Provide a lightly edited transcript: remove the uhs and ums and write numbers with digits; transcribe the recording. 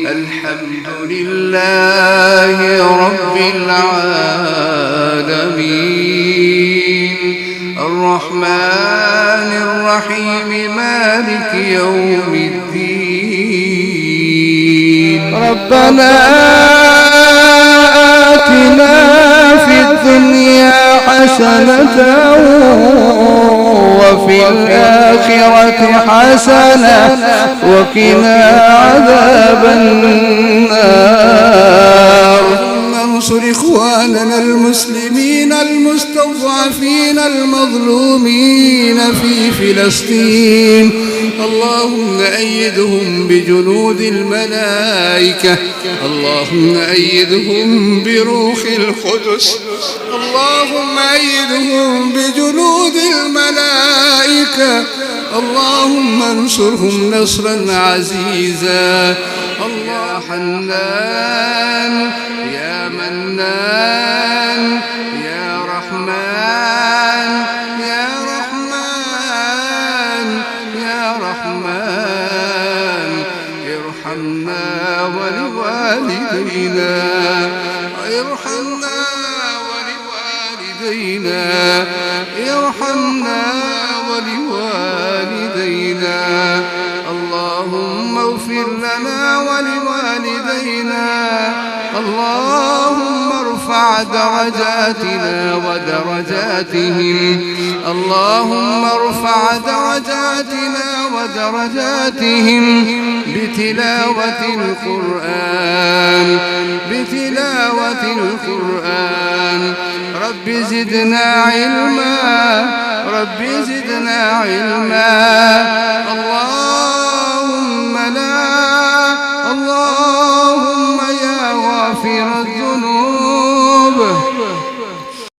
الحمد لله رب العالمين الرحمن الرحيم مالك يوم الدين ربنا آتنا في الدنيا حسنة وفي الآخرة حسنة وقنا عذاب النار انصر إخواننا المسلمين المستضعفين المظلومين في فلسطين اللهم أيدهم بجنود الملائكة اللهم أيدهم بروح القدس اللهم أيدهم بجنود الملائكة اللهم انصرهم نصرا عزيزا الله حنان يا منان يا رحمن يا رحمن يا رحمن ارحمنا ولوالدينا ارحمنا ولوالدينا ارحمنا ولوالدينا اللهم اغفر لنا ولوالدينا اللهم ارفع درجاتنا ودرجاتهم اللهم ارفع درجاتنا ودرجاتهم بتلاوة القرآن بتلاوة القرآن رب زدنا علما رب زدنا علما اللهم يا غافر الذنوب